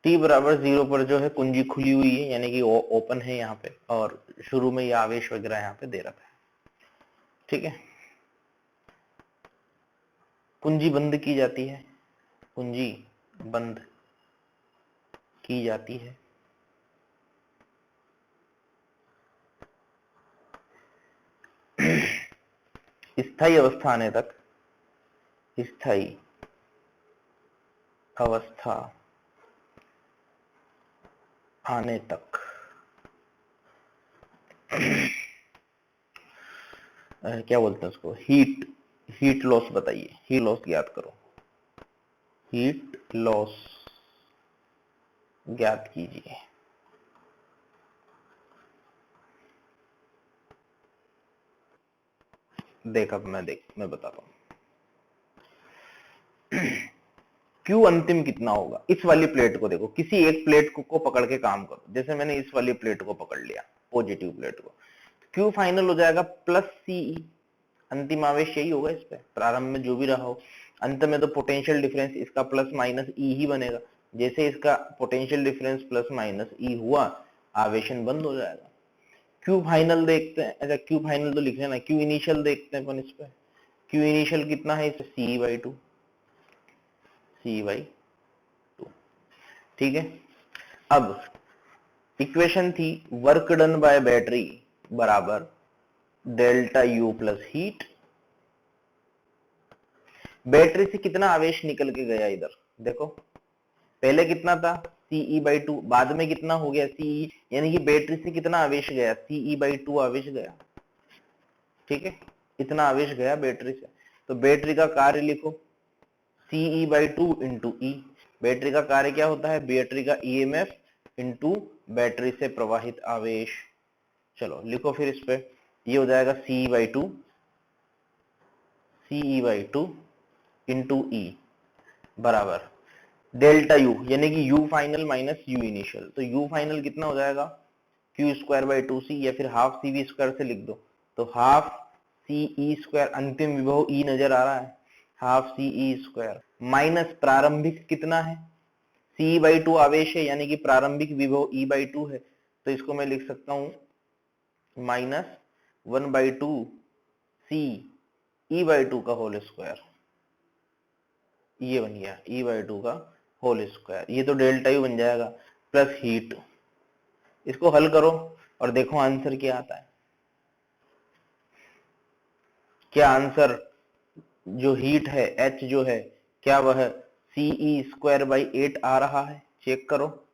t बराबर 0 पर जो है कुंजी खुली हुई है, यानी कि ओपन है यहाँ पे, और शुरू में ये आवेश वगैरह यहाँ पे दे रखा है। ठीक है, कुंजी बंद की जाती है, कुंजी बंद की जाती है। स्थायी अवस्था आने तक, स्थायी अवस्था आने तक क्या बोलते हैं उसको, हीट लॉस बताइए, हीट लॉस ज्ञात करो, हीट लॉस ज्ञात कीजिए। देख अब मैं बताता हूं। Q अंतिम कितना होगा, इस वाली प्लेट को देखो, किसी एक प्लेट को पकड़ के काम करो, जैसे मैंने इस वाली प्लेट को पकड़ लिया, पॉजिटिव प्लेट को, Q फाइनल हो जाएगा प्लस CE, अंतिम आवेश यही होगा इस पे, प्रारंभ में जो भी रहा हो, अंत में तो पोटेंशियल डिफरेंस इसका प्लस माइनस E ही बनेगा। जैसे इसका potential difference plus minus E हुआ, आवेशन बंद हो जाएगा। Q फाइनल देखते हैं, अच्छा Q फाइनल तो लिख लेना, Q इनिशियल देखते हैं अपन इस पे, Q इनिशियल कितना है, इसे CE/2, CE/2। ठीक है, अब इक्वेशन थी वर्क डन बाय बैटरी बराबर delta U plus heat. Battery से कितना आवेश निकल के गया इधर देखो, पहले कितना था CE/2, बाद में कितना हो गया CE, यानी कि बैटरी से कितना आवेश गया, CE/2 आवेश गया। ठीक है, इतना आवेश गया बैटरी से, तो बैटरी का कार्य लिखो CE/2 इंटू E। बैटरी का कार्य क्या होता है, बैटरी का EMF इंटू बैटरी से प्रवाहित आवेश। चलो लिखो फिर इस पे, ये हो जाएगा CE/2 इंटू E बराबर डेल्टा U, यानी कि U final minus U initial, तो U फाइनल कितना हो जाएगा Q²/2C, या फिर हाफ CV² से लिख दो, तो हाफ CE² अंतिम विभव E नजर आ रहा है, हाफ CE² माइनस प्रारंभिक कितना है, CE/2 आवेश है, यानी कि प्रारंभिक विभव E/2 है, तो इसको मैं लिख सकता हूं माइनस 1/2 CE/2 का होल स्क्वायर, ये बन गया E/2 का होल स्क्वायर, ये तो डेल्टा U बन जाएगा, प्लस हीट। इसको हल करो और देखो आंसर क्या आता है। क्या आंसर जो हीट है H जो है, क्या वह CE²/8 आ रहा है, चेक करो,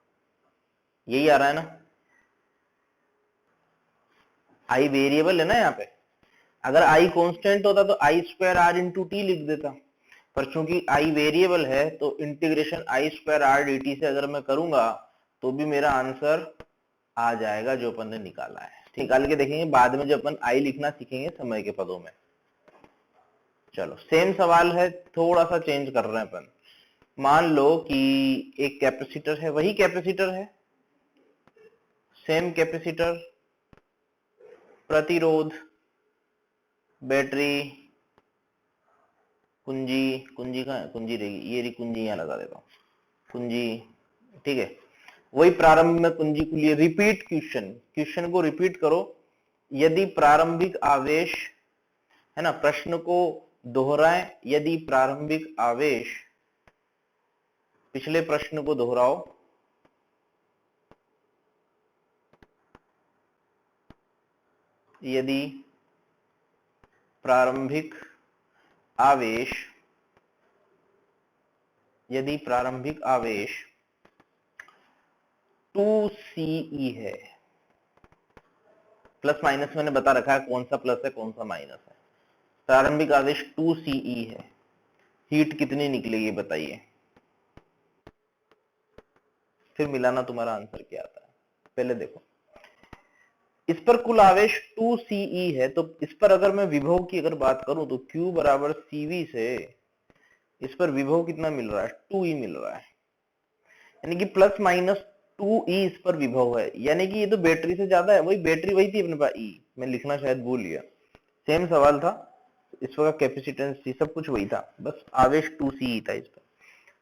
यही आ रहा है ना। I वेरिएबल है ना यहाँ पे, अगर I कांस्टेंट होता तो I²R इंटू टी लिख देता, पर चूंकि I वेरिएबल है तो इंटीग्रेशन I²R dt से अगर मैं करूंगा तो भी मेरा आंसर आ जाएगा जो अपन ने निकाला है। निकाल के देखेंगे बाद में, जब अपन I लिखना सीखेंगे समय के पदों में। चलो सेम सवाल है, थोड़ा सा चेंज कर रहे हैं अपन। मान लो कि एक कैपेसिटर है, वही कैपेसिटर है, सेम कैपेसिटर, प्रतिरोध, बैटरी, कुंजी कहाँ है, कुंजी रहेगी, ये रही कुंजी, यहाँ लगा देता हूँ कुंजी। ठीक है, वही प्रारंभ में कुंजी खुली है। रिपीट क्वेश्चन को रिपीट करो, यदि प्रारंभिक आवेश है ना, प्रश्न को दोहराएं, यदि प्रारंभिक आवेश, पिछले प्रश्न को दोहराओ, यदि प्रारंभिक आवेश, यदि प्रारंभिक आवेश 2CE है, प्लस माइनस मैंने बता रखा है कौन सा प्लस है कौन सा माइनस है, प्रारंभिक आवेश 2CE है, हीट कितनी निकलेगी बताइए, फिर मिलाना तुम्हारा आंसर क्या आता है। पहले देखो, इस पर कुल आवेश 2CE है, तो इस पर अगर मैं विभव की अगर बात करूं तो Q बराबर CV से इस पर विभव कितना मिल रहा है, 2E मिल रहा है, यानी कि प्लस माइनस 2E इस पर विभव है, यानी कि ये तो बैटरी से ज्यादा है, वही बैटरी वही थी अपने पास E, मैं लिखना शायद भूल गया, सेम सवाल था, इस वक्त कैपेसिटेंस थी, सब कुछ वही था, बस आवेश 2CE था इस पर।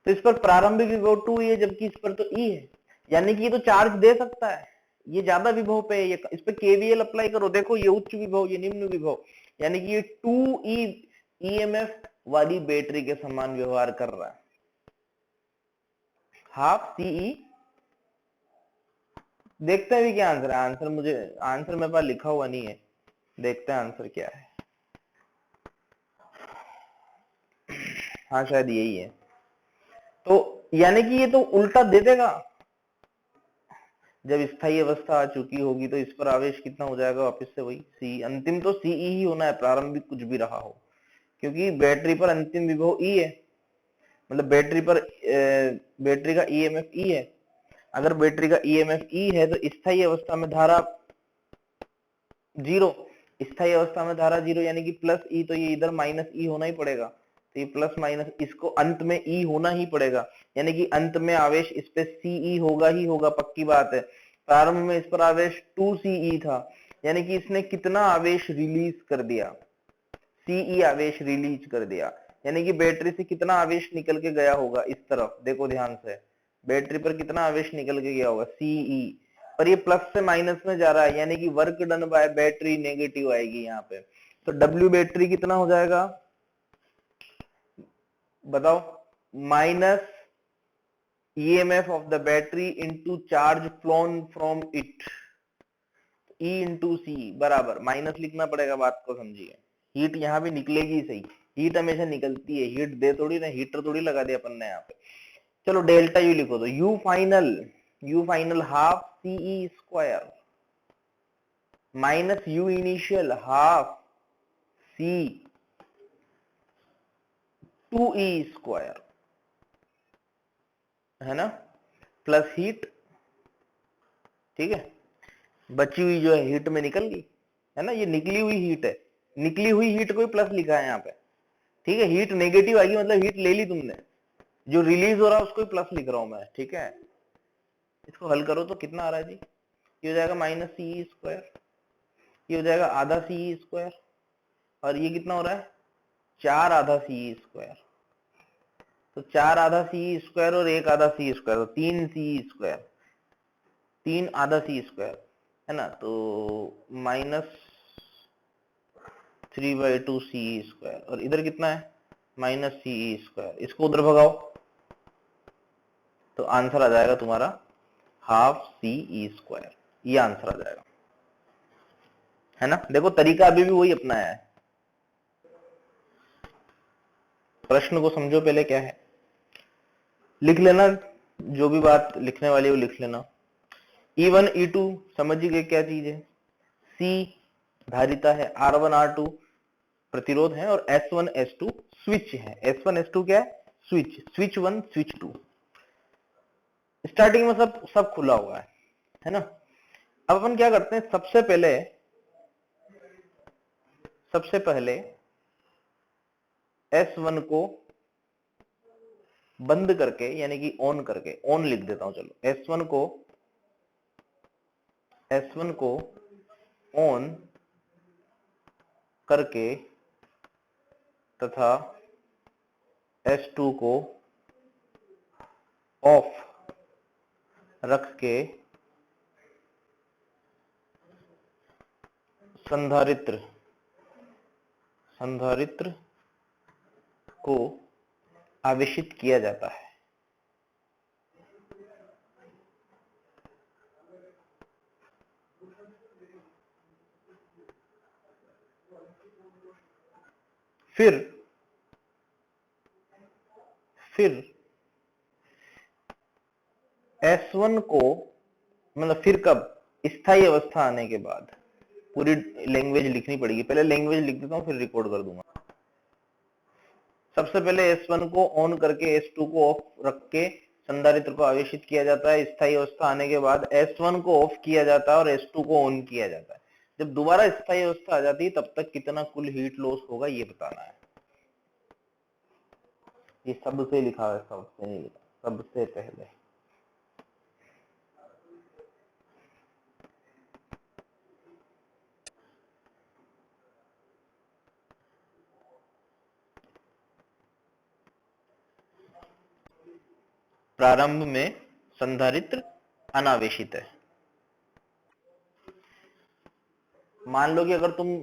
तो इस पर प्रारंभिक विभव 2 है, जबकि इस पर तो E है, यानी कि ये तो चार्ज दे सकता है, ये ज्यादा विभव पे है, ये इस पे केवीएल अप्लाई करो, देखो ये उच्च विभव, ये निम्न विभव, यानी कि ये 2E ईएमएफ वाली बैटरी के समान व्यवहार कर रहा है। हाफ सीई, देखते हैं भी क्या आंसर है। आंसर मेरे पास लिखा हुआ नहीं है, देखते हैं आंसर क्या है। हाँ शायद यही है। तो यानी कि ये तो उल्टा दे देगा, जब स्थायी अवस्था आ चुकी होगी तो इस पर आवेश कितना हो जाएगा, वापस से वही सी, अंतिम तो सीई ही होना है, प्रारंभिक कुछ भी रहा हो, क्योंकि बैटरी पर अंतिम विभव ई है, मतलब बैटरी का ईएमएफ ई है। अगर बैटरी का ईएमएफ ई है तो स्थायी अवस्था में धारा जीरो, स्थायी अवस्था में धारा जीरो, यानी कि प्लस ई, तो ये इधर माइनस ई होना ही पड़ेगा, तो ये प्लस माइनस, इसको अंत में ई होना ही पड़ेगा, यानी कि अंत में आवेश इस पे सीई होगा ही होगा, पक्की बात है। प्रारंभ में इस पर आवेश 2CE था, यानी कि इसने कितना आवेश रिलीज कर दिया, सीई आवेश रिलीज कर दिया, यानी कि बैटरी से कितना आवेश निकल के गया होगा इस तरफ, देखो ध्यान से, बैटरी पर कितना आवेश निकल के गया होगा, सीई, पर ये प्लस से माइनस में जा रहा है, यानी कि work done by battery negative आएगी यहाँ पे। तो डब्ल्यू बैटरी कितना हो जाएगा, बताओ, minus EMF of the battery into charge flown from it, E into C बराबर, माइनस लिखना पड़ेगा, बात को समझिए, हीट यहाँ भी निकलेगी सही, हीट हमेशा निकलती है, हीट दे थोड़ी ना, हीटर थोड़ी लगा दिया अपन ने यहाँ पे। चलो डेल्टा यू लिखो, तो u final half CE square minus u initial half C 2E square, है ना, प्लस हीट, ठीक है, बची हुई जो है हीट में निकल गई, है ना, ये निकली हुई हीट है, निकली हुई हीट को ही प्लस लिखा है यहाँ पे, ठीक है, हीट नेगेटिव आएगी, मतलब हीट ले ली तुमने, जो रिलीज हो रहा है उसको ही प्लस लिख रहा हूं मैं, ठीक है। इसको हल करो तो कितना आ रहा है जी, ये हो जाएगा माइनस सीई स्क्वायर, ये हो जाएगा आधा सीई स्क्वायर, और ये कितना हो रहा है, 4 आधा सीई स्क्वायर, तो 4 आधा सीई स्क्वायर और 1 आधा सी स्क्वायर, तो 3 सीई स्क्वायर, 3 आधा सी स्क्वायर, है ना, तो माइनस 3/2 सी स्क्वायर, और इधर कितना है, माइनस सी स्क्वायर, इसको उधर भगाओ तो आंसर आ जाएगा तुम्हारा हाफ सीई स्क्वायर, ये आंसर आ जाएगा, है ना। देखो तरीका अभी भी वही अपनाया है, प्रश्न को समझो पहले क्या है, लिख लेना, जो भी बात लिखने वाली है वो लिख लेना। E1 E2 समझ गए क्या चीज है, C धारिता है, R1 R2 प्रतिरोध है, और S1 S2 स्विच है, S1 S2 क्या है, स्विच 1 स्विच 2, स्टार्टिंग में सब खुला हुआ है ना। अब अपन क्या करते हैं, सबसे पहले S1 को बंद करके, यानी कि ऑन करके, ऑन लिख देता हूं, चलो S1 को ऑन करके तथा S2 को ऑफ रख के संधारित्र को आवेशित किया जाता है। फिर S1 को, मतलब फिर कब, स्थायी अवस्था आने के बाद, पूरी लैंग्वेज लिखनी पड़ेगी, पहले लैंग्वेज लिख देता हूं फिर रिकॉर्ड कर दूंगा। सबसे पहले S1 को ऑन करके S2 को ऑफ रख के संधारित्र को आवेशित किया जाता है, स्थायी अवस्था आने के बाद S1 को ऑफ किया जाता है और S2 को ऑन किया जाता है। जब दोबारा स्थायी अवस्था आ जाती है तब तक कितना कुल हीट लॉस होगा ये बताना है। ये सबसे लिखा है, सबसे नहीं लिखा, सबसे पहले। प्रारंभ में संधारित्र अनावेशित है। मान लो कि अगर तुम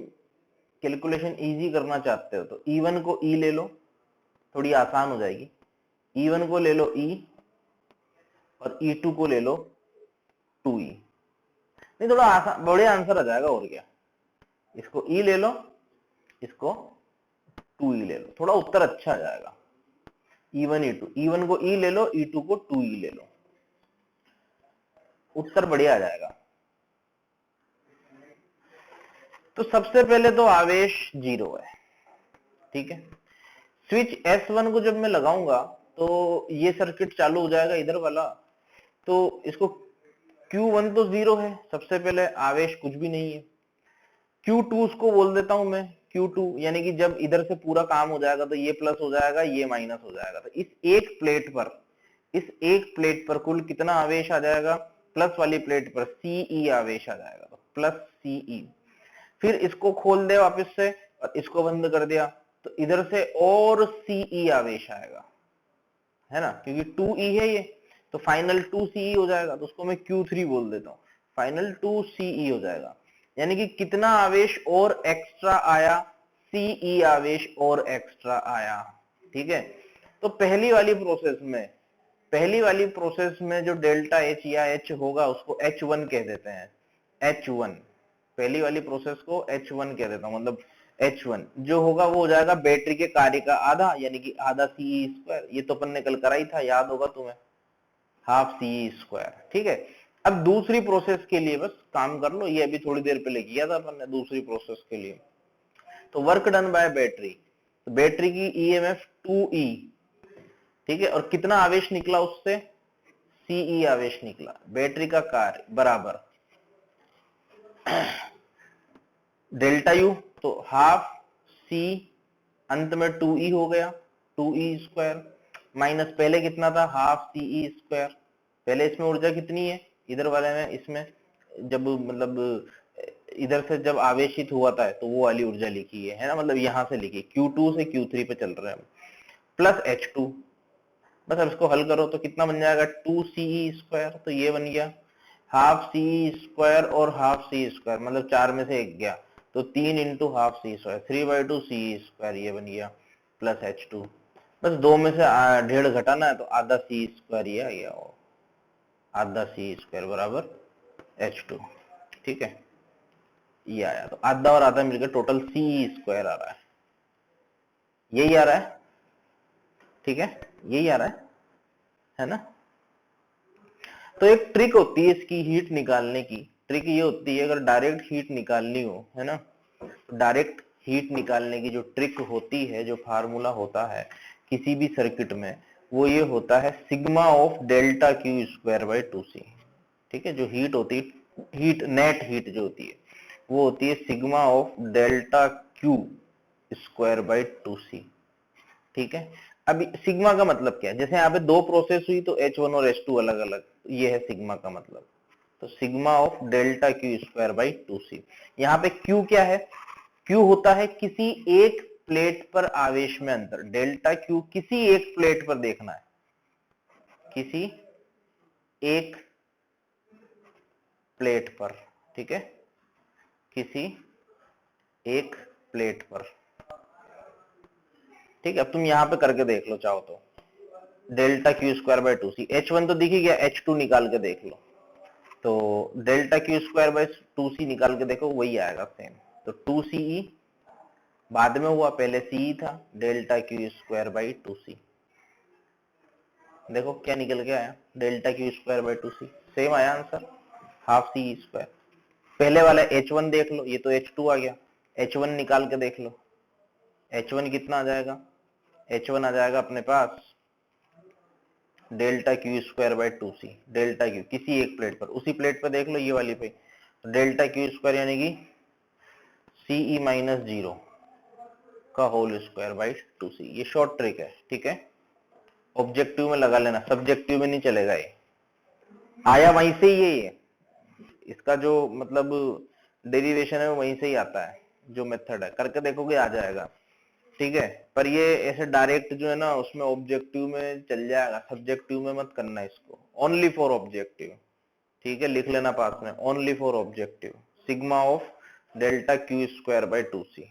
कैलकुलेशन इजी करना चाहते हो तो E1 को E ले लो, थोड़ी आसान हो जाएगी। E1 को ले लो E और E2 को ले लो 2E। नहीं, थोड़ा आसान, बड़े आंसर आ जाएगा और क्या। इसको E ले लो, इसको 2E ले लो, थोड़ा उत्तर अच्छा आ जाएगा। E1 E2, E1 को E ले लो, E2 को 2E ले लो, उत्तर बढ़िया आ जाएगा। तो सबसे पहले तो आवेश 0 है, ठीक है। स्विच S1 को जब मैं लगाऊंगा तो ये सर्किट चालू हो जाएगा इधर वाला, तो इसको Q1 तो 0 है, सबसे पहले आवेश कुछ भी नहीं है। Q2 उसको बोल देता हूं मैं, Q2 यानी कि जब इधर से पूरा काम हो जाएगा तो ये प्लस हो जाएगा, ये माइनस हो जाएगा। तो इस एक प्लेट पर कुल कितना आवेश आ जाएगा? प्लस वाली प्लेट पर CE आवेश आ जाएगा, तो प्लस CE। फिर इसको खोल दे वापस से और इसको बंद कर दिया तो इधर से और CE आवेश आएगा, है ना, क्योंकि 2E है ये, तो फाइनल 2CE हो जाएगा। तो उसको मैं Q3 बोल देता हूँ, फाइनल 2CE हो जाएगा। यानी कि कितना आवेश और एक्स्ट्रा आया? CE आवेश और एक्स्ट्रा आया, ठीक है। तो पहली वाली प्रोसेस में जो डेल्टा H या H होगा उसको H1 कह देते हैं, H1। पहली वाली प्रोसेस को H1 कह देता हूं, मतलब H1 जो होगा वो हो जाएगा बैटरी के कार्य का आधा, यानी कि आधा CE²। ये तो अपन ने कल करा ही था, याद होगा तुम्हें, हाफ CE², ठीक है। अब दूसरी प्रोसेस के लिए बस काम कर लो, ये अभी थोड़ी देर पहले किया था अपन ने दूसरी प्रोसेस के लिए। तो वर्क डन बाय बैटरी, तो बैटरी की EMF 2E, ठीक है, और कितना आवेश निकला उससे? CE आवेश निकला। बैटरी का कार्य बराबर डेल्टा U, तो हाफ C अंत में 2E हो गया, 2E², माइनस पहले कितना था? Half CE²। पहले इसमें ऊर्जा कितनी है? इधर वाले में, इसमें जब मतलब इधर से जब आवेशित हुआ था तो वो वाली ऊर्जा लिखी है ना, मतलब यहां से लिखी, Q2 से Q3 पे चल रहे हैं, प्लस H2। बस अब इसको हल करो तो कितना बन जाएगा? 2CE², तो ये बन गया हाफ CE² और हाफ CE², मतलब 4 में से 1 गया, तो 3 इंटू हाफ CE², 3/2 CE², ये बन गया, प्लस H2। बस 2 में से 1.5 घटाना है तो आधा CE² ये आ गया, आधा CE² बराबर H2, ठीक है, ये आया। तो आधा और आधा मिलकर टोटल CE² आ रहा है, यही आ रहा है, ठीक है, यही आ रहा है ना। तो एक ट्रिक होती है इसकी हीट निकालने की, ट्रिक ये होती है अगर डायरेक्ट हीट निकालनी हो, है ना, डायरेक्ट हीट निकालने की जो ट्रिक होती है, जो फार्मूला होता है किसी भी सर्किट में, वो ये होता है सिग्मा ऑफ डेल्टा Q²/2C, ठीक है। जो हीट होती है, हीट नेट हीट जो होती है वो होती है सिग्मा ऑफ डेल्टा Q²/2C, ठीक है। अब सिग्मा का मतलब क्या है? जैसे यहाँ पे दो प्रोसेस हुई तो H1 और H2 अलग अलग, ये है सिग्मा का मतलब। तो सिग्मा ऑफ डेल्टा Q²/2C, यहाँ पे Q क्या है? Q होता है किसी एक प्लेट पर आवेश में अंतर, डेल्टा Q किसी एक प्लेट पर देखना है, किसी एक प्लेट पर, ठीक है, किसी एक प्लेट पर, ठीक है। अब तुम यहां पे करके देख लो चाहो तो, डेल्टा Q²/2C, H1 तो दिख ही गया, H2 निकाल के देख लो, तो डेल्टा Q²/2C निकाल के देखो, वही आएगा सेम। तो 2CE बाद में हुआ, पहले CE था, डेल्टा Q²/2C, देखो क्या निकल के आया, डेल्टा Q²/2C, सेम आया आंसर, हाफ CE²। पहले वाला H1 देख लो, ये तो H2 आ गया, H1 निकाल के देख लो, H1 कितना आ जाएगा? H1 आ जाएगा अपने पास डेल्टा Q²/2C, डेल्टा Q किसी एक प्लेट पर, उसी प्लेट पर देख लो, ये वाली पे, तो डेल्टा Q² यानी कि CE-0 का होल स्क्वायर बाई 2C। ये शॉर्ट ट्रिक है, ठीक है, ऑब्जेक्टिव में लगा लेना, सब्जेक्टिव में नहीं चलेगा, ये आया वहीं से ही ये इसका जो मतलब डेरिवेशन है वो वहीं से ही आता है, जो मेथड है करके देखोगे आ जाएगा। ठीक है, पर ये ऐसे डायरेक्ट जो है ना उसमें ऑब्जेक्टिव में चल जाएगा, सब्जेक्टिव में मत करना इसको, ओनली फॉर ऑब्जेक्टिव। ठीक है, लिख लेना पास में, only for objective sigma of delta Q square by 2c।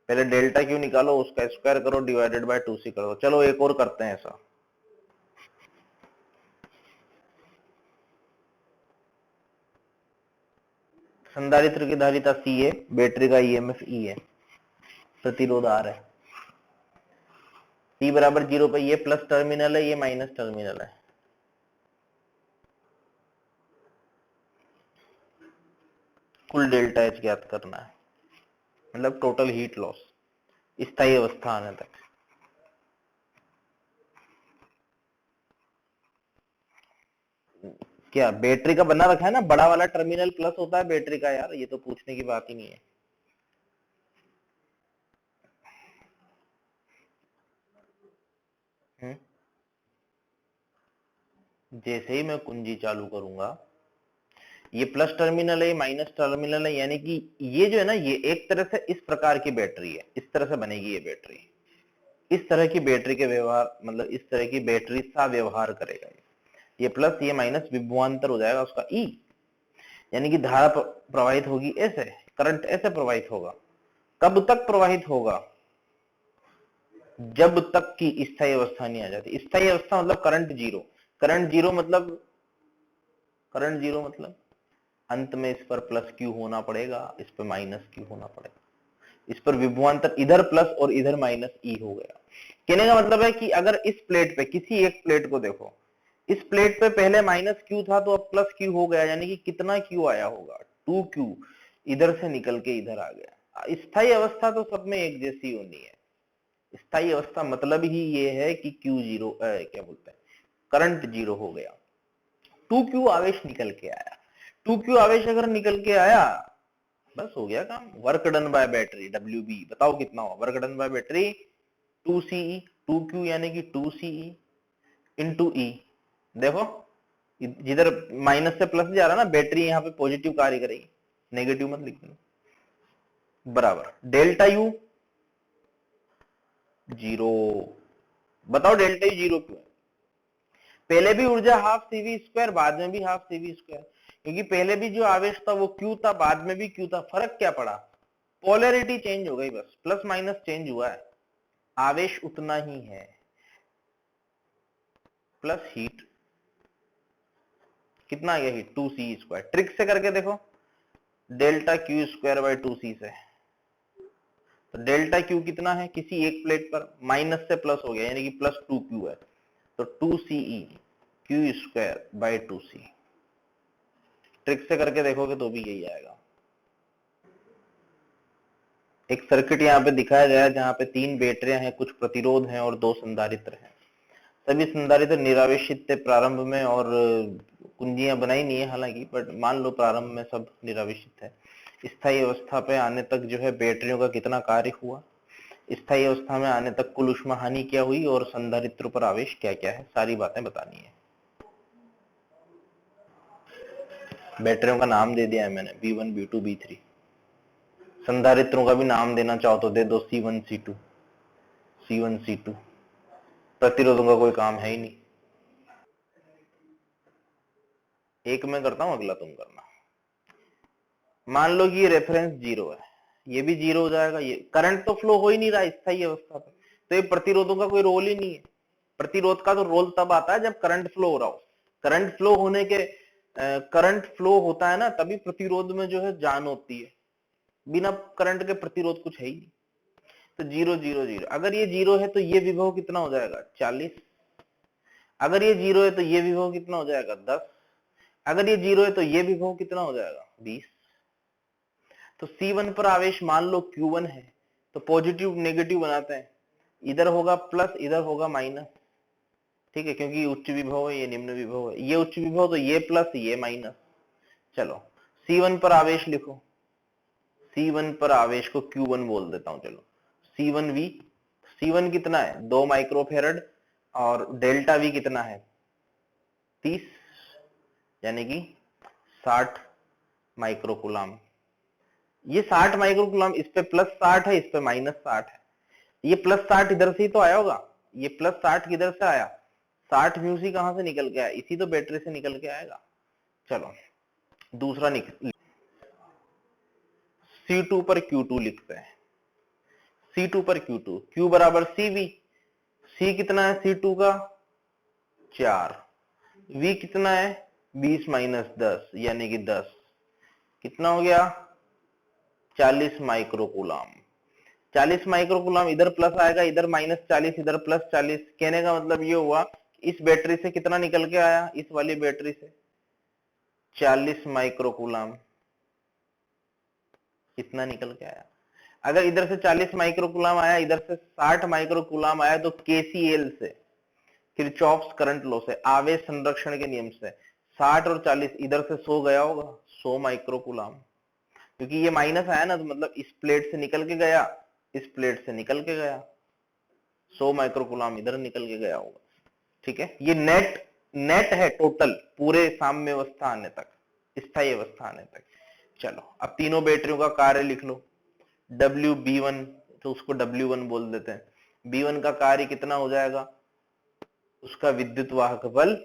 पहले डेल्टा क्यू निकालो, उसका स्क्वायर करो, डिवाइडेड बाय 2c करो। चलो एक और करते हैं ऐसा। संधारित्र की धारिता C है, बैटरी का ईएमएफ E है, प्रतिरोध R है। T बराबर 0 पे ये प्लस टर्मिनल है, ये माइनस टर्मिनल है। कुल डेल्टा एच ज्ञात करना है, मतलब टोटल हीट लॉस स्थायी अवस्था आने तक। क्या बैटरी का बना रखा है ना, बड़ा वाला टर्मिनल प्लस होता है बैटरी का, यार ये तो पूछने की बात ही नहीं है। जैसे ही मैं कुंजी चालू करूंगा, ये प्लस टर्मिनल है, माइनस टर्मिनल है, यानी कि ये जो है ना, ये एक तरह से इस प्रकार की बैटरी है, इस तरह से बनेगी ये बैटरी। इस तरह की बैटरी के व्यवहार, मतलब इस तरह की बैटरी सा व्यवहार करेगा। ये प्लस ये माइनस विभवांतर हो जाएगा उसका ई, यानी कि धारा प्रवाहित होगी ऐसे, करंट ऐसे प्रवाहित होगा। कब तक प्रवाहित होगा? जब तक कि स्थायी अवस्था नहीं आ जाती। स्थायी अवस्था मतलब करंट जीरो। करंट जीरो मतलब, करंट जीरो मतलब अंत में इस पर प्लस क्यू होना पड़ेगा, इस पर माइनस क्यू होना पड़ेगा। इस पर विभवांतर इधर प्लस और इधर माइनस ई हो गया। कहने का मतलब है कि अगर इस प्लेट पे, किसी एक प्लेट को देखो, इस प्लेट पे पहले माइनस क्यू था तो अब प्लस क्यू हो गया, यानी कि कितना क्यू आया होगा? 2q। इधर से निकल के इधर आ गया। स्थायी अवस्था तो सब में एक जैसी होनी है। स्थायी अवस्था मतलब ही ये है कि क्यू जीरो, क्या बोलते हैं, करंट जीरो हो गया। 2q आवेश निकल के आया। 2q आवेश अगर निकल के आया, बस हो गया काम। Work done by battery WB बताओ कितना हुआ work done by battery? 2CE। 2q यानी कि 2CE इंटू ई। देखो जिधर माइनस से प्लस जा रहा है ना, बैटरी यहाँ पे पॉजिटिव कार्य करेगी, नेगेटिव मत लिखना। बराबर डेल्टा यू जीरो। बताओ डेल्टा यू जीरो क्यों है? पहले भी ऊर्जा हाफ सीवी स्क्वायर, बाद में भी हाफ सीवी स्क्वायर, क्योंकि पहले भी जो आवेश था वो क्यू था, बाद में भी क्यू था। फर्क क्या पड़ा? पोलैरिटी चेंज हो गई, बस प्लस माइनस चेंज हुआ है, आवेश उतना ही है। प्लस हीट कितना आ गया? Heat 2c square. ट्रिक से करके देखो, delta Q square by 2c से। तो डेल्टा क्यू कितना है? किसी एक प्लेट पर माइनस से प्लस हो गया, यानी कि प्लस 2q है, तो 2ce Q square by 2c। Trick से करके देखोगे तो भी यही आएगा। एक सर्किट यहाँ पे दिखाया गया है जहाँ पे 3 बैटरियां हैं, कुछ प्रतिरोध हैं और 2 संधारित्र हैं। सभी संधारित्र निरावेशित थे प्रारंभ में, और कुंजियां बनाई नहीं है हालांकि, बट मान लो प्रारंभ में सब निरावेशित है। स्थायी अवस्था पे आने तक जो है बैटरियों का कितना कार्य हुआ, स्थायी अवस्था में आने तक कुल ऊष्मा हानि क्या हुई, और संधारित्र पर आवेश क्या क्या है, सारी बातें बतानी है। बैटरियों का नाम दे दिया है मैंने, B1 B2 B3। संधारित्रों का भी नाम देना चाहो तो दे दो, C1 C2 C1 C2। प्रतिरोधों का कोई काम है ही नहीं। एक मैं करता हूं, अगला तुम करना। मान लो कि ये रेफरेंस जीरो है, ये भी जीरो हो जाएगा। ये करंट तो फ्लो हो ही नहीं रहा स्थायी अवस्था पे, तो ये प्रतिरोधों का कोई रोल ही नहीं है। प्रतिरोध का तो रोल तब आता है जब करंट फ्लो हो रहा हो। करंट फ्लो होने के, करंट फ्लो होता है ना, तभी प्रतिरोध में जो है जान होती है। बिना करंट के प्रतिरोध कुछ है ही नहीं। तो 0 0 0, अगर ये 0 है तो ये विभव कितना हो जाएगा? 40। अगर ये 0 है तो ये विभव कितना हो जाएगा? 10। अगर ये 0 है तो ये विभव कितना हो जाएगा? 20। तो C1 पर आवेश मान लो Q1 है, तो पॉजिटिव नेगेटिव बनाते हैं, इधर होगा प्लस, इधर होगा माइनस। ठीक है, क्योंकि उच्च विभव है, ये निम्न विभव है, ये उच्च विभव तो ये प्लस ये माइनस। चलो C1 पर आवेश लिखो, C1 पर आवेश को Q1 बोल देता हूं। चलो C1V, C1 कितना है? 2 माइक्रोफेरेड, और डेल्टा V कितना है? 30, यानी कि 60 माइक्रोकुलाम। ये 60 माइक्रोकुलाम, इस पे प्लस 60 है, इस पे माइनस 60 है। ये +60 इधर से ही तो आया होगा, ये +60 किधर से आया, 60 म्यू सी कहां से निकल के आया, इसी तो बैटरी से निकल के आएगा। चलो दूसरा निकल, C2 पर Q2 लिखते हैं, C2 पर Q2, Q बराबर CV, C कितना है C2 का 4, V कितना है 20 - 10 यानी कि 10, कितना हो गया 40 माइक्रोकूलम। 40 माइक्रोकूलम इधर प्लस आएगा, इधर -40, इधर +40। कहने का मतलब ये हुआ इस बैटरी से कितना निकल के आया, इस वाली बैटरी से 40 माइक्रोकूलम, कितना निकल के आया। अगर इधर से 40 माइक्रोकूलम आया, इधर से 60 माइक्रोकूलम आया, तो केसीएल से, किरचॉफ्स करंट लॉ से, आवेश संरक्षण के नियम से 60 और 40 इधर से 100 गया होगा, 100 माइक्रोकूलम, क्योंकि ये माइनस आया ना, तो मतलब इस प्लेट से निकल के गया, इस प्लेट से निकल के गया, 100 माइक्रोकूलम इधर निकल के गया होगा। ठीक है, ये नेट है टोटल पूरे साम्य अवस्था आने तक, स्थायी अवस्था आने तक। चलो अब तीनों बैटरियों का कार्य लिख लो। WB1, तो उसको W1 बोल देते हैं। B1 का कार्य कितना हो जाएगा, उसका विद्युत वाहक बल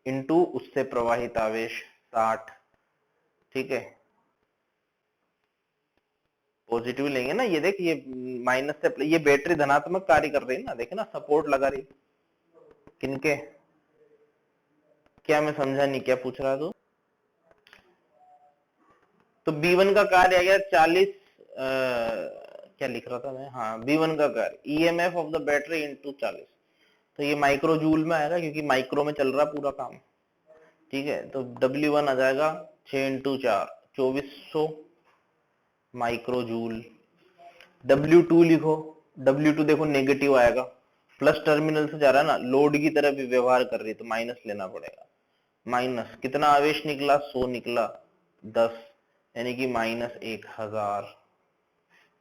इंटू उससे प्रवाहित आवेश 60। ठीक है, पॉजिटिव लेंगे ना, ये देख ये माइनस से, ये बैटरी धनात्मक कार्य कर रही है ना, देखे ना सपोर्ट लगा रही, किनके, क्या मैं समझा नहीं, क्या पूछ रहा तू। तो B1 का कार्य आ गया 40, क्या लिख रहा था मैं, हाँ B1 का कार्य EMF of the battery into 40, तो ये माइक्रो जूल में आएगा क्योंकि माइक्रो में चल रहा पूरा काम। ठीक है, तो W1 आ जाएगा 6 × 4 2400 माइक्रो जूल। W2 लिखो, W2 देखो नेगेटिव आएगा, प्लस टर्मिनल से जा रहा है ना, लोड की तरह भी व्यवहार कर रही है, तो माइनस लेना पड़ेगा। माइनस कितना आवेश निकला, 100 निकला, 10 यानी कि -1000।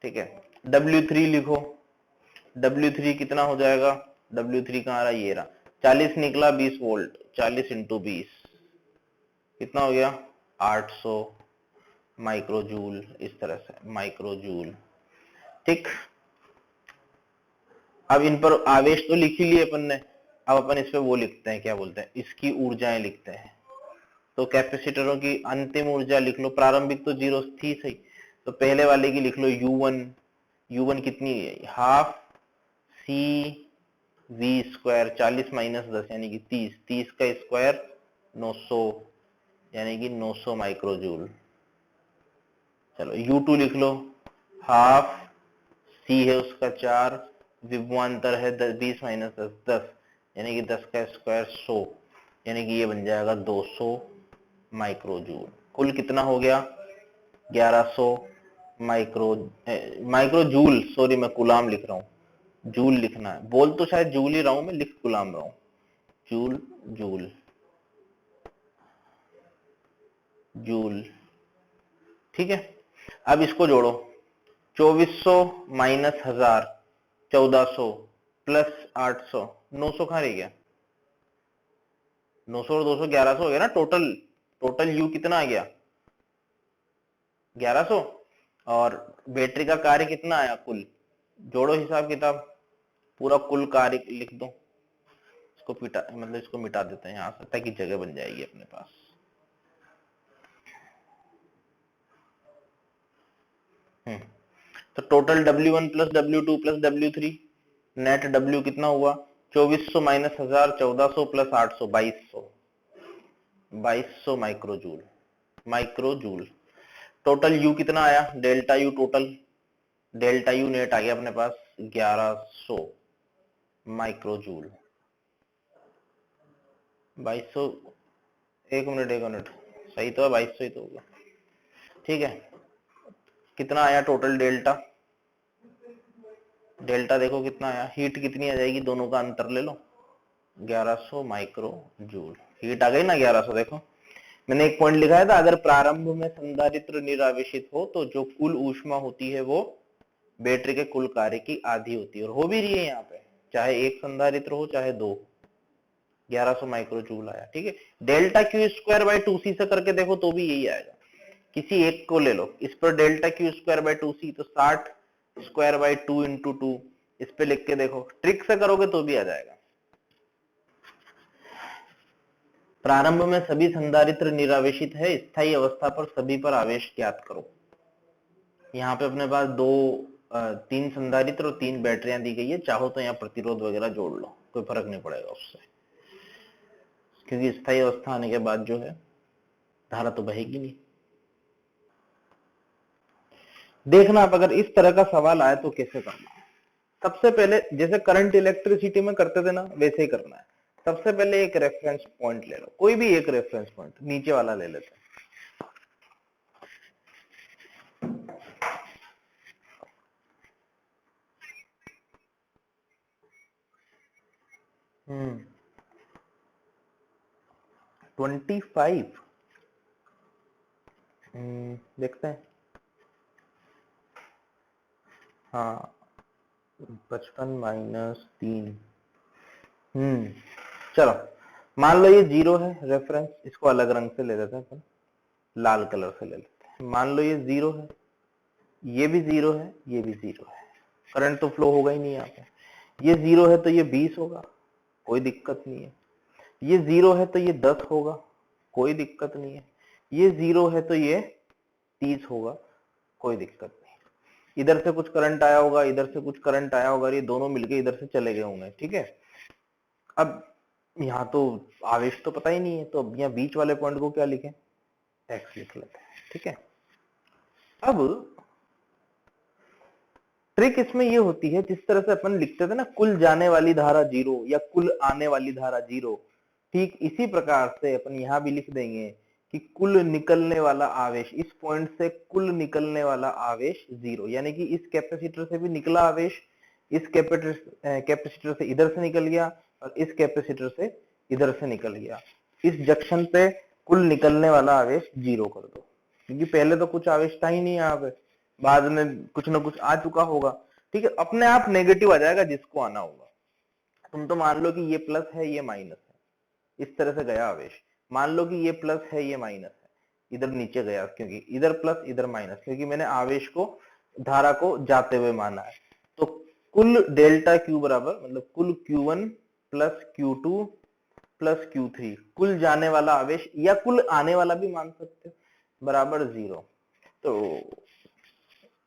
ठीक है, W3 लिखो, W3 कितना हो जाएगा, W3 कहाँ रहा, ये रहा, 40 निकला 20 वोल्ट, 40 × 20 कितना हो गया 800 माइक्रोजूल, इस तरह से माइक्रोजूल। ठीक, अब इन पर आवेश तो लिख ही लिए अपन ने, अब अपन इस पे वो लिखते हैं, क्या बोलते हैं, इसकी ऊर्जाएं लिखते हैं। तो कैपेसिटरों की अंतिम ऊर्जा लिख लो, प्रारंभिक तो 0 थी सही, तो पहले वाले की लिख लो U1 कितनी है, हाफ CV² 40 - 10 यानी कि 30, 30 का स्क्वायर 900 यानी कि 900 माइक्रोजूल। चलो U2 लिख लो, हाफ C है उसका 4, विभवांतर है 20 - 10 10 यानी कि 10 का स्क्वायर 100 यानी कि ये बन जाएगा 200 माइक्रोजूल। कुल कितना हो गया 1100 माइक्रोजूल, सॉरी मैं गुलाम लिख रहा हूँ, जूल लिखना है, बोल तो शायद जूल ही रहा हूं मैं, लिख गुलाम रहा हूं, जूल जूल जूल। ठीक है, अब इसको जोड़ो, 2400 - 1000 1400 प्लस 800, 900 कहां रह गया, 900 और 200 1100 हो गया ना टोटल। टोटल यू कितना आ गया 1100, और बैटरी का कार्य कितना आया कुल, जोड़ो हिसाब किताब, पूरा कुल कार्य लिख दो, इसको मतलब इसको मिटा देते हैं यहां से ताकि जगह बन जाएगी अपने पास। तो total W1 plus W2 plus W3, net W कितना हुआ 2400 - 1000 1400 प्लस 800 2200 माइक्रोजूल। टोटल U कितना आया, delta U total, delta U net आ गया अपने पास 1100 माइक्रोजूल। 2200, एक मिनट सही तो है, 2200 ही तो होगा। ठीक है, कितना आया टोटल डेल्टा, डेल्टा देखो कितना आया, हीट कितनी आ जाएगी, दोनों का अंतर ले लो, 1100 माइक्रोजूल, हीट आ गई ना 1100। देखो मैंने एक पॉइंट लिखा था, अगर प्रारंभ में संधारित्र निरावेशित हो तो जो कुल ऊष्मा होती है वो बैटरी के कुल कार्य की आधी होती है, और हो भी रही है यहाँ पे, चाहे एक संधारित्र हो चाहे दो, 1100 माइक्रोजूल आया। ठीक है, डेल्टा Q²/2C से करके देखो तो भी यही आएगा, किसी एक को ले लो, इस पर डेल्टा Q²/2C, तो 60² 2 × 2 इस पे लिख के देखो, ट्रिक से करोगे तो भी आ जाएगा। प्रारंभ में सभी संधारित्र निरावेशित है, स्थायी अवस्था पर सभी पर आवेश ज्ञात करो। यहाँ पे अपने पास तीन संधारित्र और 3 बैटरियां दी गई है, चाहो तो यहाँ प्रतिरोध वगैरह जोड़ लो, कोई फर्क नहीं पड़ेगा उससे, क्योंकि स्थायी अवस्था आने के बाद जो है धारा तो बहेगी नहीं। देखना आप अगर इस तरह का सवाल आए तो कैसे करना है। सबसे पहले जैसे करंट इलेक्ट्रिसिटी में करते थे ना, वैसे ही करना है। सबसे पहले एक रेफरेंस पॉइंट ले लो, कोई भी एक रेफरेंस पॉइंट, नीचे वाला ले लेते हैं। हम्म 25 देखते हैं। हाँ 55 माइनस 3। चलो मान लो ये 0 है रेफरेंस, इसको अलग रंग से ले लेते हैं अपन, लाल कलर से ले लेते हैं। मान लो ये 0 है, ये भी 0 है, ये भी 0 है, करंट तो फ्लो होगा ही नहीं यहाँ पे। ये 0 है तो ये 20 होगा, कोई दिक्कत नहीं है। ये 0 है तो ये 10 होगा, कोई दिक्कत नहीं है। ये 0 है तो ये 30 होगा, कोई दिक्कत नहीं। इधर से कुछ करंट आया होगा, इधर से कुछ करंट आया होगा, ये दोनों मिलके इधर से चले गए होंगे, ठीक है। अब यहाँ तो आवेश तो पता ही नहीं है, तो अब यहाँ बीच वाले पॉइंट को क्या लिखें, एक्स लिख लेते हैं, ठीक है। अब ट्रिक इसमें ये होती है, जिस तरह से अपन लिखते थे ना कुल जाने वाली धारा 0 या कुल आने वाली धारा 0, ठीक इसी प्रकार से अपन यहाँ भी लिख देंगे कि कुल निकलने वाला आवेश, इस पॉइंट से कुल निकलने वाला आवेश 0, यानी कि इस कैपेसिटर से भी निकला आवेश, इस कैपेसिटर से इधर से निकल गया और इस कैपेसिटर से इधर से निकल गया। इस जंक्शन पे कुल निकलने वाला आवेश 0 कर दो, क्योंकि पहले तो कुछ आवेश था ही नहीं यहाँ पे, बाद में कुछ ना कुछ आ चुका होगा, ठीक है। अपने आप नेगेटिव आ जाएगा जिसको आना होगा। तुम तो मान लो कि ये प्लस है ये माइनस है, इस तरह से गया आवेश। मान लो कि ये प्लस है ये माइनस है, इधर नीचे गया, क्योंकि इधर प्लस इधर माइनस, क्योंकि मैंने आवेश को धारा को जाते हुए माना है। तो कुल डेल्टा क्यू बराबर, मतलब कुल Q1 plus Q2 plus Q3, कुल जाने वाला आवेश या कुल आने वाला भी मान सकते हो, बराबर 0। तो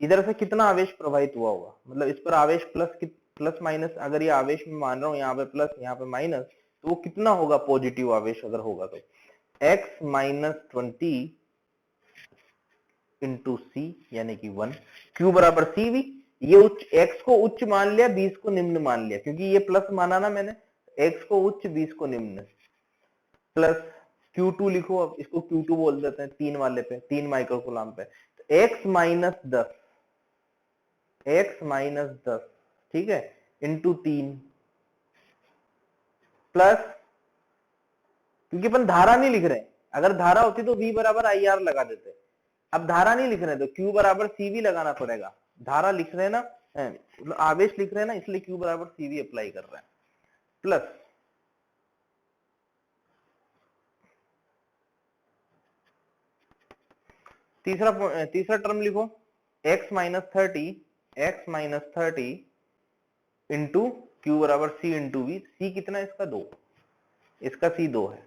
इधर से कितना आवेश प्रवाहित हुआ होगा, मतलब इस पर आवेश प्लस माइनस, अगर ये आवेश में मान रहा हूं यहाँ पे प्लस यहाँ पे माइनस, तो वो कितना होगा पॉजिटिव आवेश अगर होगा तो x माइनस 20 इंटू सी, यानी कि 1। Q बराबर CV, ये उच्च x को उच्च मान लिया, 20 को निम्न मान लिया, क्योंकि ये प्लस माना ना मैंने, x को उच्च 20 को निम्न, प्लस Q2 लिखो, अब इसको Q2 बोल देते हैं, 3 वाले पे 3 माइक्रोकूलम पे, तो x माइनस 10, x माइनस 10, ठीक है, इंटू 3 प्लस, क्योंकि अपन धारा नहीं लिख रहे, अगर धारा होती तो V बराबर IR लगा देते, अब धारा नहीं लिख रहे तो Q बराबर CV लगाना पड़ेगा। धारा लिख रहे हैं ना, आवेश लिख रहे हैं ना, इसलिए Q बराबर CV अप्लाई कर रहे हैं, प्लस तीसरा टर्म लिखो, x माइनस 30 इंटू Q बराबर C इंटू V। C कितना है इसका 2, इसका C 2 है,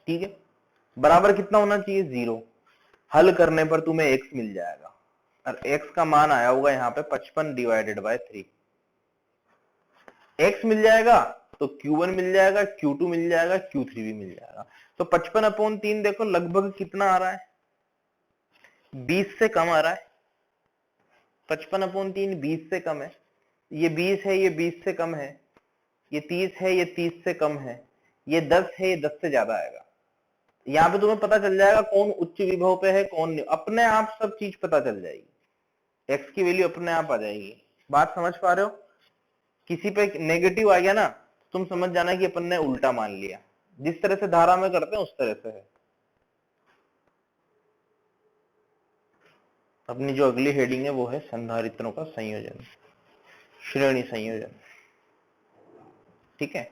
ठीक है। बराबर कितना होना चाहिए 0। हल करने पर तुम्हें x मिल जाएगा, और x का मान आया होगा यहाँ पे 55 डिवाइडेड बाय 3। x मिल जाएगा तो Q1 मिल जाएगा, Q2 मिल जाएगा, Q3 भी मिल जाएगा। तो 55/3 देखो लगभग कितना आ रहा है, 20 से कम आ रहा है। 55/3 20 से कम है, ये 20 है, ये 20 से कम है, ये 30 है, ये 30 से कम है, ये 10 है, ये 10 से ज्यादा आएगा। यहाँ पे तुम्हें पता चल जाएगा कौन उच्च विभव पे है कौन नहीं, अपने आप सब चीज पता चल जाएगी, x की वैल्यू अपने आप आ जाएगी। बात समझ पा रहे हो? किसी पे नेगेटिव आ गया ना, तुम समझ जाना कि अपन ने उल्टा मान लिया, जिस तरह से धारा में करते हैं उस तरह से है। अपनी जो अगली हेडिंग है वो है संधारित्रों का संयोजन, श्रेणी संयोजन, ठीक है।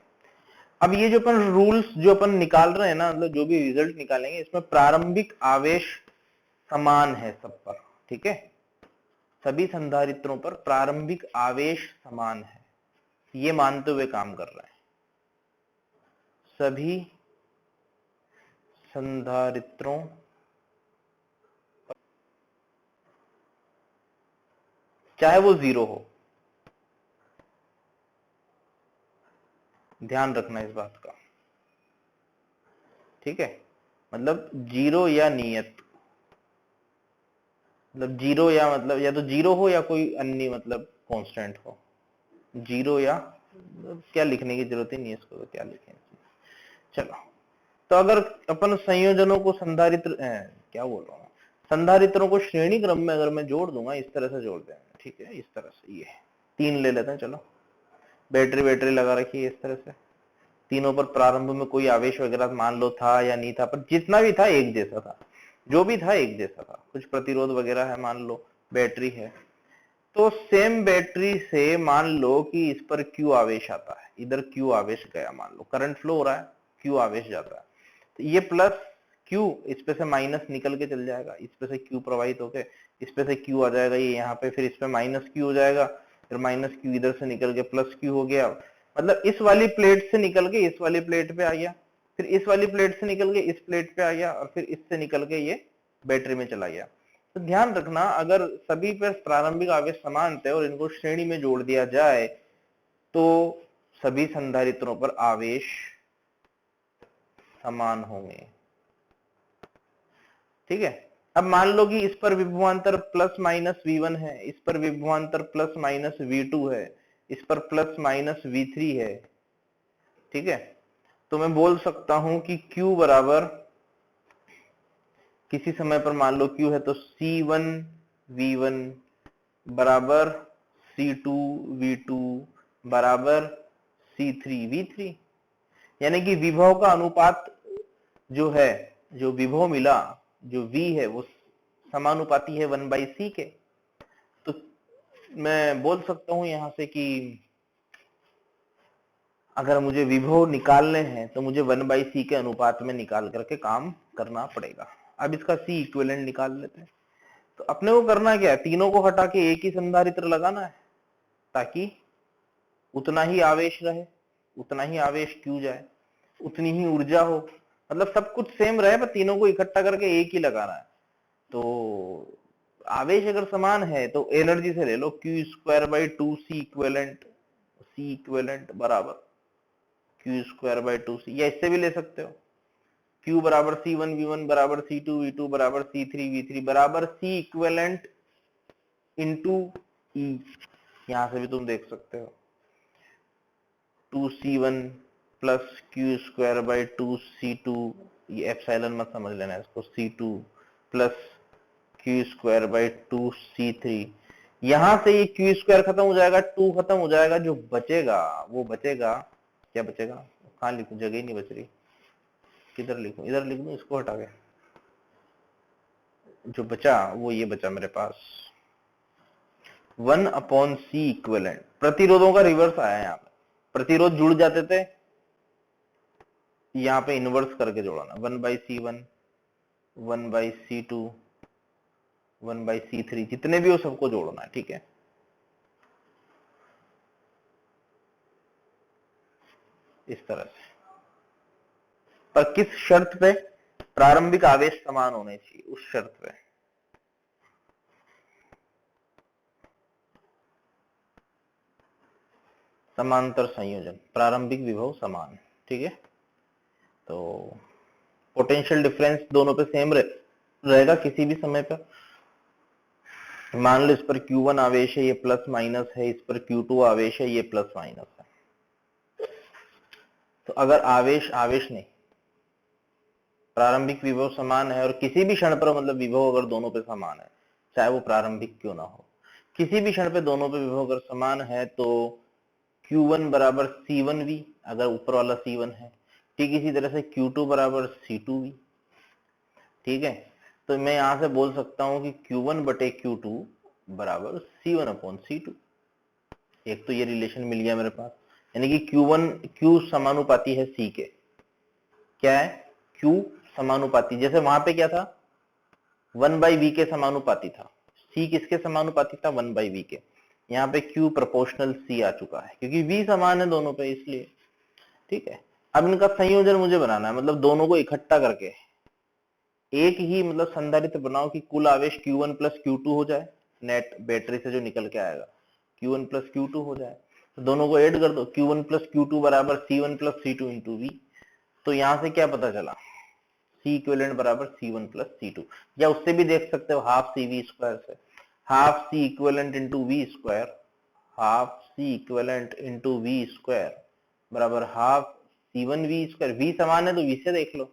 अब ये जो अपन रूल्स जो अपन निकाल रहे हैं ना, मतलब जो भी रिजल्ट निकालेंगे, इसमें प्रारंभिक आवेश समान है सब पर, ठीक है। सभी संधारित्रों पर प्रारंभिक आवेश समान है, ये मानते हुए काम कर रहे हैं। सभी संधारित्रों चाहे वो जीरो हो, ध्यान रखना इस बात का, ठीक है। मतलब जीरो या नियत, मतलब जीरो या मतलब या तो जीरो हो या कोई अन्य मतलब कांस्टेंट हो, जीरो या क्या लिखने की जरूरत ही नहीं है इसको, तो क्या लिखें। चलो, तो अगर अपन संयोजनों को संधारित्र क्या बोल रहा हूँ, संधारित्रों को श्रेणी क्रम में अगर मैं जोड़ दूंगा, इस तरह से जोड़ देंगे, ठीक है, इस तरह से, ये 3 ले लेते हैं। चलो, बैटरी लगा रखी है इस तरह से, तीनों पर प्रारंभ में कोई आवेश वगैरह मान लो था या नहीं था, पर जितना भी था एक जैसा था, जो भी था एक जैसा था, कुछ प्रतिरोध वगैरह है, मान लो बैटरी है, तो सेम बैटरी से मान लो कि इस पर Q आवेश आता है, इधर Q आवेश गया, मान लो करंट फ्लो हो रहा है, Q आवेश जाता है, तो ये प्लस Q इस पे से माइनस निकल के चल जाएगा, इस पे से Q प्रवाहित होके इस पे से Q आ जाएगा, ये यहाँ पे, फिर इस पे माइनस Q हो जाएगा, फिर माइनस Q इधर से निकल के प्लस Q हो गया, मतलब इस वाली प्लेट से निकल के इस वाली प्लेट पे आ गया, फिर इस वाली प्लेट से निकल के इस प्लेट पे आ गया, और फिर इससे निकल के ये बैटरी में चला गया। तो ध्यान रखना, अगर सभी पर प्रारंभिक आवेश समान थे और इनको श्रेणी में जोड़ दिया जाए तो सभी संधारित्रों पर आवेश समान होंगे, ठीक है। अब मान लो कि इस पर विभवांतर प्लस माइनस V1 है, इस पर विभवांतर प्लस माइनस V2 है, इस पर प्लस माइनस V3 है, ठीक है। तो मैं बोल सकता हूं कि Q बराबर, किसी समय पर मान लो Q है तो C1 V1 बराबर C2 V2 बराबर C3 V3, यानी कि विभव का अनुपात जो है, जो विभव मिला, जो V है, वो समानुपाती है 1/C के। तो मैं बोल सकता हूं यहां से कि अगर मुझे विभव निकालने हैं तो मुझे 1/C के अनुपात में निकाल करके काम करना पड़ेगा। अब इसका C इक्विवेलेंट निकाल लेते हैं। तो अपने को करना क्या है, तीनों को हटा के एक ही संधारित्र लगाना है, ताकि उतना ही आवेश रहे, उतना ही आवेश Q जाए, उतनी ही ऊर्जा हो, मतलब सब कुछ सेम रहे, पर तीनों को इकट्ठा करके एक ही लगाना है। तो आवेश अगर समान है तो एनर्जी से ले लो, Q²/2C इक्विवेलेंट, C इक्विवेलेंट बराबर Q²/2C, या इससे भी ले सकते हो, Q बराबर C1 V1 बराबर C2 V2 बराबर C3 V3 बराबर C इक्विवेलेंट इंटू E, यहां से भी तुम देख सकते हो 2C1 प्लस Q²/2C2, ये एप्सिलॉन मत समझ लेना इसको, C2 प्लस Q²/2C3, यहां से ये Q² खत्म हो जाएगा, 2 खत्म हो जाएगा, जो बचेगा वो बचेगा, क्या बचेगा, कहां लिखूं, जगह ही नहीं बच रही, किधर लिखूं, इधर लिख दूं, इसको हटा के, जो बचा वो ये बचा मेरे पास 1/C इक्विवेलेंट। प्रतिरोधों का रिवर्स आया, यहाँ पे प्रतिरोध जुड़ जाते थे, यहाँ पे इनवर्स करके जोड़ना, 1/C1 1/C2 1/C3, जितने भी हो सबको जोड़ना है, ठीक है। इस तरह से, पर किस शर्त पे, प्रारंभिक आवेश समान होने चाहिए, उस शर्त पे। समांतर संयोजन, प्रारंभिक विभव समान, ठीक है। तो पोटेंशियल डिफरेंस दोनों पे सेम रहेगा किसी भी समय पर। मान लो इस पर Q1 आवेश है, ये प्लस माइनस है, इस पर Q2 आवेश है, ये प्लस माइनस है। तो अगर आवेश नहीं, प्रारंभिक विभव समान है, और किसी भी क्षण पर मतलब विभव अगर दोनों पे समान है, चाहे वो प्रारंभिक क्यों ना हो, किसी भी क्षण पे दोनों पे विभव अगर समान है, तो Q1 बराबर C1V, अगर ऊपर वाला C1 है, ठीक इसी तरह से Q2 बराबर C2V, ठीक है। तो मैं यहां से बोल सकता हूं कि Q1/Q2 बराबर C1/C2, एक तो ये रिलेशन मिल गया मेरे पास, यानी कि Q समानुपाती है C के, क्या है, Q समानुपाती, जैसे वहां पे क्या था, 1/V के समानुपाती था, सी किसके समानुपाती था, 1/v के। यहाँ पे Q प्रोपोर्शनल C आ चुका है क्योंकि V समान है दोनों पे, इसलिए। ठीक है, अब इनका संयोजन मुझे बनाना है, मतलब दोनों को इकट्ठा करके एक ही मतलब संधारित्र बनाओ कि कुल आवेश Q1 प्लस Q2 हो जाए, नेट बैटरी से जो निकल के आएगा Q1 प्लस Q2 हो जाए। तो दोनों को ऐड कर दो, Q1 प्लस Q2 बराबर C1 plus C2 into V। तो यहां से क्या पता चला, C इक्विवेलेंट बराबर C1 प्लस C2, या उससे भी देख सकते हो हाफ CV स्क्वायर से, half C equivalent into V square, half C equivalent into V square बराबर हाफ C1V स्क्वायर, V समान है तो V से देख लो,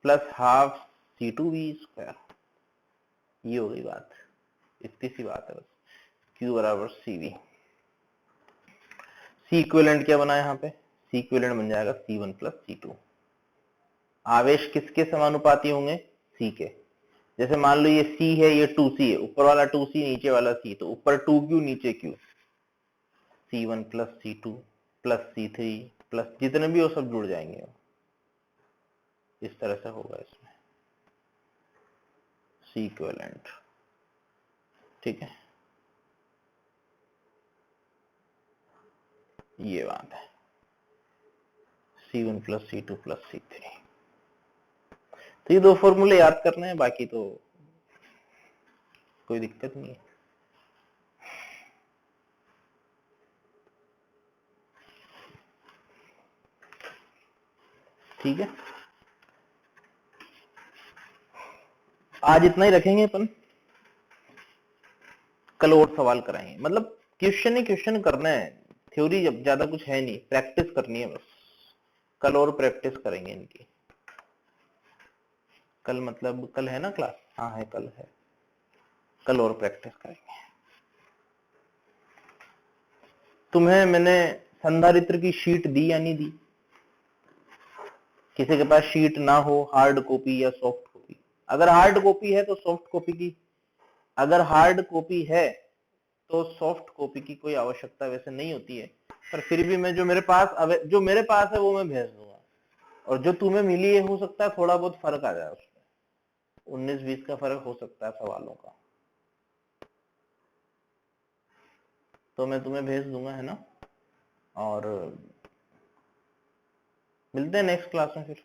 प्लस हाफ C2V स्क्वायर। ये हो गई बात, इतनी सी बात है बस, Q बराबर CV। C इक्विवेलेंट क्या बना यहाँ पे, C इक्विवेलेंट बन जाएगा C1 प्लस C2। आवेश किसके समानुपाती होंगे, C के। जैसे मान लो ये C है, ये 2C है, ऊपर वाला 2C नीचे वाला C, तो ऊपर 2Q नीचे Q, C1 plus C2 plus C3 plus जितने भी वो सब जुड़ जाएंगे, इस तरह से होगा इसमें C इक्विवेलेंट। ठीक है, ये बात है, C1 plus C2 plus C3। तो ये दो फॉर्मूले याद करने हैं, बाकी तो कोई दिक्कत नहीं है। ठीक है, आज इतना ही रखेंगे अपन, कल और सवाल कराएंगे, मतलब क्वेश्चन ही क्वेश्चन करना है, थ्योरी जब ज्यादा कुछ है नहीं, प्रैक्टिस करनी है बस। कल और प्रैक्टिस करेंगे इनकी, कल मतलब कल है ना क्लास, हाँ है, कल है, कल और प्रैक्टिस करेंगे। तुम्हें मैंने संधारित्र की शीट दी या नहीं दी, किसी के पास शीट ना हो, हार्ड कॉपी या सॉफ्ट कॉपी, अगर हार्ड कॉपी है तो सॉफ्ट कॉपी की, अगर हार्ड कॉपी है तो सॉफ्ट कॉपी की कोई आवश्यकता वैसे नहीं होती है, पर फिर भी मैं जो मेरे पास है वो मैं भेज दूंगा, और जो तुम्हें मिली है हो सकता है थोड़ा बहुत फर्क आ जाए उसमें, 19-20 का फर्क हो सकता है सवालों का, तो मैं तुम्हें भेज दूंगा, है ना। और मिलते हैं नेक्स्ट क्लास में फिर।